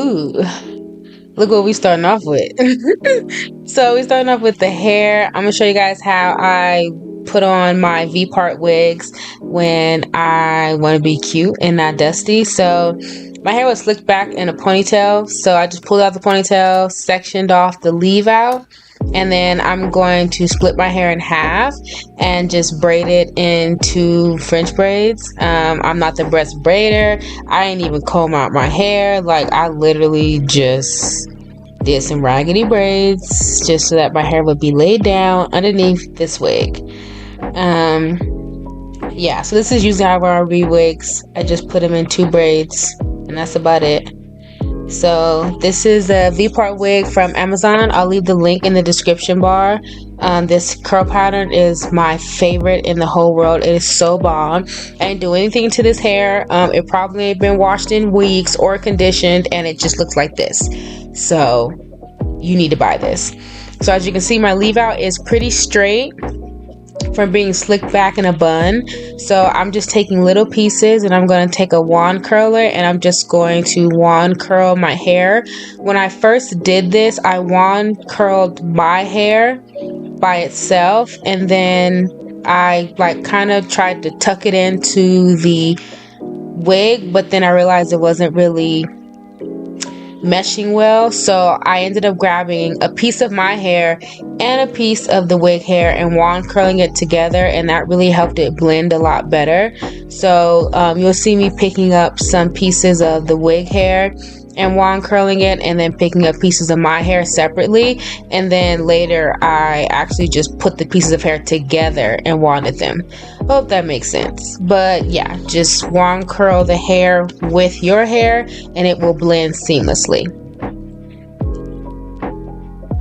Ooh, look what we starting off with. So we starting off with the hair. I'm gonna show you guys how I put on my V-part wigs when I want to be cute and not dusty. So my hair was slicked back in a ponytail, so I just pulled out the ponytail, sectioned off the leave out, and then I'm going to split my hair in half and just braid it into French braids. I'm not the best braider. I ain't even comb out my hair. Like, I literally just did some raggedy braids just so that my hair would be laid down underneath this wig. Yeah, so this is usually how I re-wigs. I just put them in 2 braids and that's about it. So this is a V-part wig from Amazon. I'll leave the link in the description bar. This curl pattern is my favorite in the whole world. It is so bomb. I didn't do anything to this hair. It probably ain't been washed in weeks or conditioned, and it just looks like this. So you need to buy this. So as you can see, my leave out is pretty straight from being slicked back in a bun. So I'm just taking little pieces and I'm going to take a wand curler and I'm just going to wand curl my hair. When I first did this, I wand curled my hair by itself, and then I kind of tried to tuck it into the wig, but then I realized it wasn't really meshing well, so I ended up grabbing a piece of my hair and a piece of the wig hair and wand curling it together, and that really helped it blend a lot better. So you'll see me picking up some pieces of the wig hair and wand curling it, and then picking up pieces of my hair separately, and then later I actually just put the pieces of hair together and wanded them. Hope that makes sense. But yeah, just wand curl the hair with your hair and it will blend seamlessly.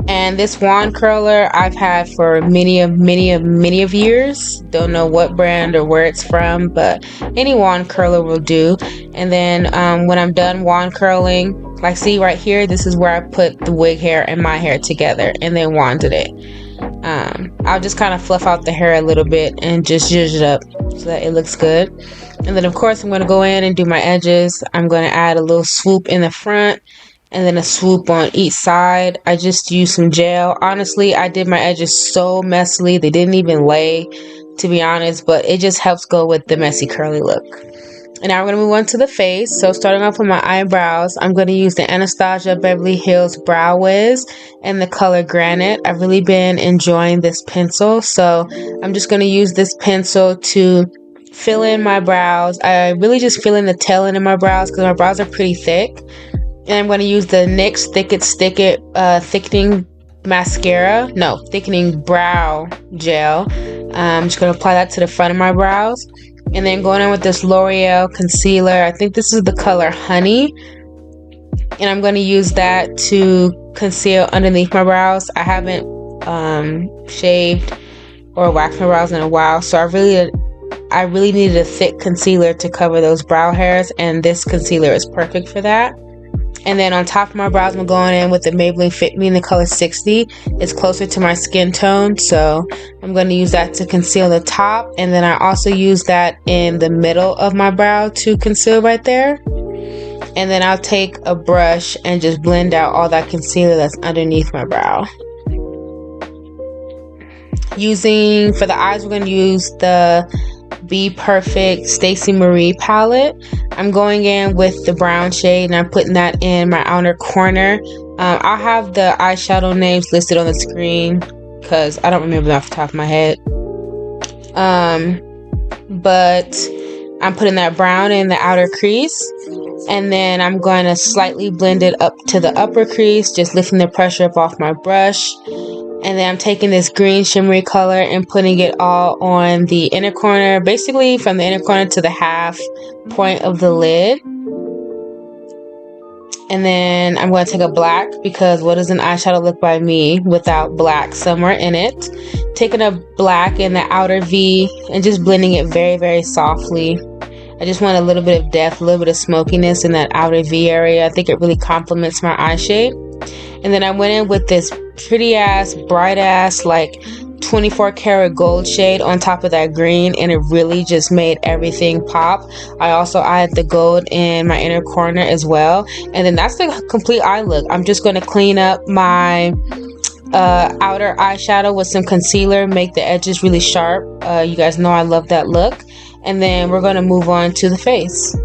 And this wand curler I've had for many of years. Don't know what brand or where it's from, but any wand curler will do. And then when I'm done wand curling, like see right here, this is where I put the wig hair and my hair together and then wanded it. I'll just kind of fluff out the hair a little bit and just zhuzh it up so that it looks good. And then of course I'm going to go in and do my edges. I'm going to add a little swoop in the front and then a swoop on each side. I just used some gel. Honestly, I did my edges so messily. They didn't even lay, to be honest, but it just helps go with the messy curly look. And now we're going to move on to the face. So starting off with my eyebrows, I'm going to use the Anastasia Beverly Hills Brow Wiz and the color Granite. I've really been enjoying this pencil, so I'm just going to use this pencil to fill in my brows. I really just fill in the tail end of my brows because my brows are pretty thick. And I'm going to use the NYX thickening brow gel. I'm just going to apply that to the front of my brows. And then going in with this L'Oreal concealer. I think this is the color Honey. And I'm going to use that to conceal underneath my brows. I haven't shaved or waxed my brows in a while, so I really needed a thick concealer to cover those brow hairs, and this concealer is perfect for that. And then on top of my brows, I'm going in with the Maybelline Fit Me in the color 60. It's closer to my skin tone, so I'm going to use that to conceal the top. And then I also use that in the middle of my brow to conceal right there. And then I'll take a brush and just blend out all that concealer that's underneath my brow. For the eyes, we're going to use the Be Perfect Stacey Marie palette. I'm going in with the brown shade and I'm putting that in my outer corner. I'll have the eyeshadow names listed on the screen because I don't remember them off the top of my head. But I'm putting that brown in the outer crease, and then I'm going to slightly blend it up to the upper crease, just lifting the pressure up off my brush. And then I'm taking this green shimmery color and putting it all on the inner corner, basically from the inner corner to the half point of the lid. And then I'm going to take a black, because what does an eyeshadow look by me without black somewhere in it? Taking a black in the outer V and just blending it very, very softly. I just want a little bit of depth, a little bit of smokiness in that outer V area. I think it really complements my eye shape. And then I went in with this pretty ass, bright ass, like 24 karat gold shade on top of that green, and it really just made everything pop. I also added the gold in my inner corner as well, and then that's the complete eye look. I'm just going to clean up my outer eyeshadow with some concealer, make the edges really sharp. You guys know I love that look. And then we're going to move on to the face.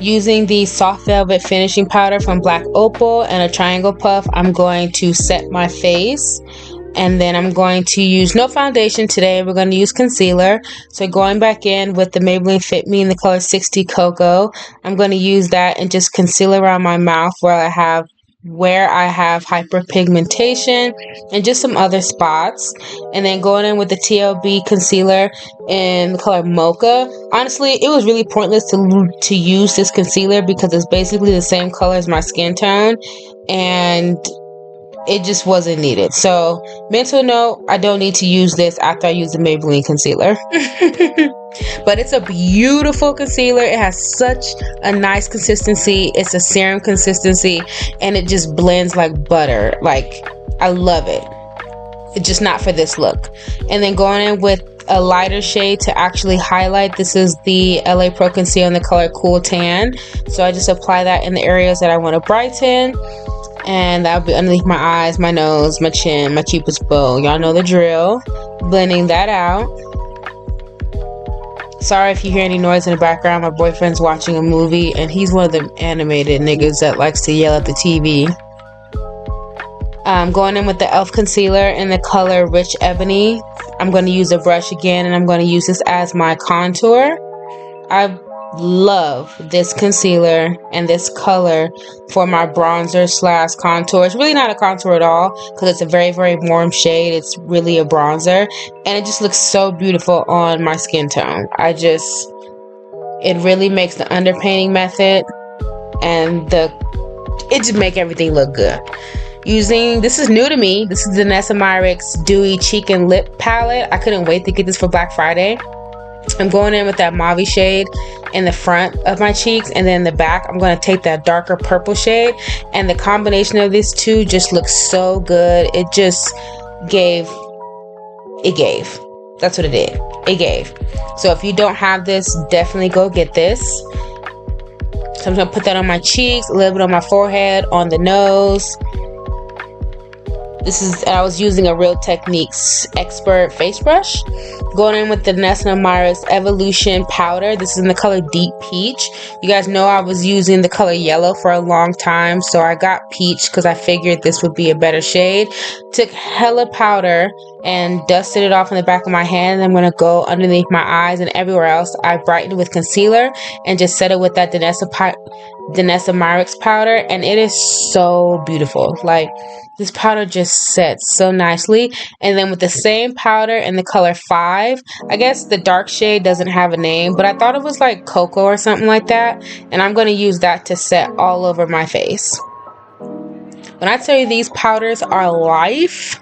Using the soft velvet finishing powder from Black Opal and a triangle puff, I'm going to set my face. And then I'm going to use no foundation today. We're going to use concealer. So going back in with the Maybelline Fit Me in the color 60 Cocoa, I'm going to use that and just conceal around my mouth where I have hyperpigmentation and just some other spots. And then going in with the TLB concealer in the color Mocha. Honestly, it was really pointless to use this concealer because it's basically the same color as my skin tone, and it just wasn't needed. So mental note, I don't need to use this after I use the Maybelline concealer. But it's a beautiful concealer. It has such a nice consistency. It's a serum consistency, and it just blends like butter. Like, I love it. It's just not for this look. And then going in with a lighter shade to actually highlight. This is the LA Pro Conceal in the color Cool Tan. So I just apply that in the areas that I want to brighten. And that'll be underneath my eyes, my nose, my chin, my cupid's bow. Y'all know the drill. Blending that out. Sorry if you hear any noise in the background. My boyfriend's watching a movie, and he's one of them animated niggas that likes to yell at the TV. I'm going in with the e.l.f. concealer in the color Rich Ebony. I'm going to use a brush again, and I'm going to use this as my contour. I love this concealer and this color for my bronzer slash contour. It's really not a contour at all because it's a very, very warm shade. It's really a bronzer, and it just looks so beautiful on my skin tone. It really makes the underpainting method and it just make everything look good. This is new to me. This is the Nessa Myricks Dewy Cheek and Lip Palette. I couldn't wait to get this for Black Friday. I'm going in with that mauve shade in the front of my cheeks, and then in the back I'm going to take that darker purple shade, and the combination of these two just looks so good. It gave. That's what it did. It gave. So if you don't have this, definitely go get this. So I'm going to put that on my cheeks, a little bit on my forehead, on the nose. I was using a Real Techniques Expert face brush. Going in with the Nessa Myricks Evolution powder. This is in the color Deep Peach. You guys know I was using the color yellow for a long time, so I got peach because I figured this would be a better shade. Took hella powder and dusted it off in the back of my hand. I'm going to go underneath my eyes and everywhere else. I brightened with concealer and just set it with that Nessa Myricks powder, and it is so beautiful. Like, this powder just sets so nicely. And then with the same powder in the color 5, I guess the dark shade doesn't have a name, but I thought it was like cocoa or something like that, and I'm going to use that to set all over my face. When I tell you these powders are life,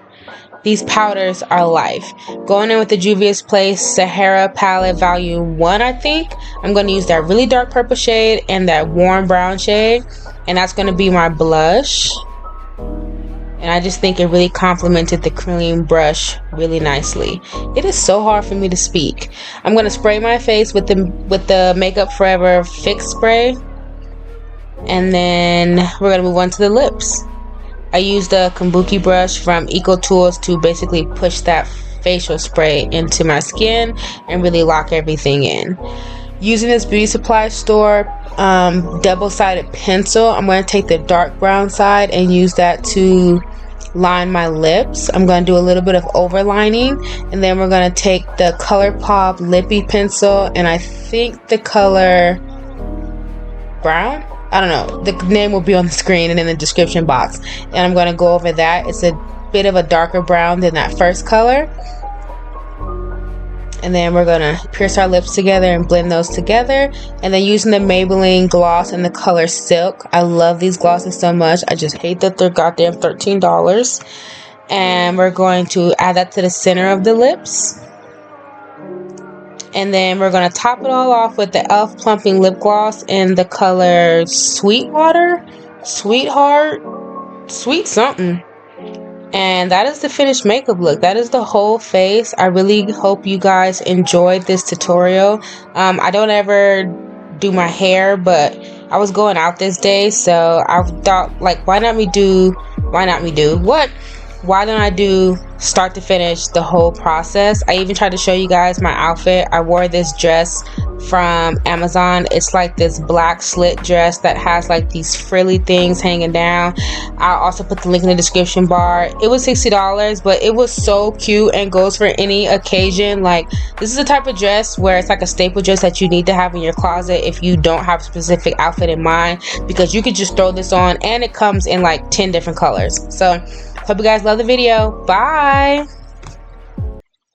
these powders are life. Going in with the Juvia's Place Sahara Palette Volume 1, I think. I'm going to use that really dark purple shade and that warm brown shade, and that's going to be my blush. And I just think it really complemented the cream brush really nicely. It is so hard for me to speak. I'm going to spray my face with the Makeup Forever Fix Spray. And then we're going to move on to the lips. I used the Kabuki brush from Eco Tools to basically push that facial spray into my skin and really lock everything in. Using this beauty supply store double-sided pencil, I'm going to take the dark brown side and use that to line my lips. I'm going to do a little bit of overlining, and then we're going to take the ColourPop lippy pencil, and I think the color brown, I don't know, the name will be on the screen and in the description box, and I'm going to go over that. It's a bit of a darker brown than that first color. And then we're going to pierce our lips together and blend those together. And then using the Maybelline gloss in the color Silk. I love these glosses so much. I just hate that they're goddamn $13. And we're going to add that to the center of the lips. And then we're going to top it all off with the e.l.f. Plumping Lip Gloss in the color Sweetheart. sweet something. And that is the finished makeup look. That is the whole face. I really hope you guys enjoyed this tutorial. I don't ever do my hair, but I was going out this day, so I thought, like, why don't I do start to finish the whole process. I even tried to show you guys my outfit. I wore this dress from Amazon. It's like this black slit dress that has like these frilly things hanging down. I'll also put the link in the description bar. It was $60, but it was so cute and goes for any occasion. Like, this is the type of dress where it's like a staple dress that you need to have in your closet if you don't have a specific outfit in mind, because you could just throw this on and it comes in like 10 different colors. So hope you guys love the video. Bye.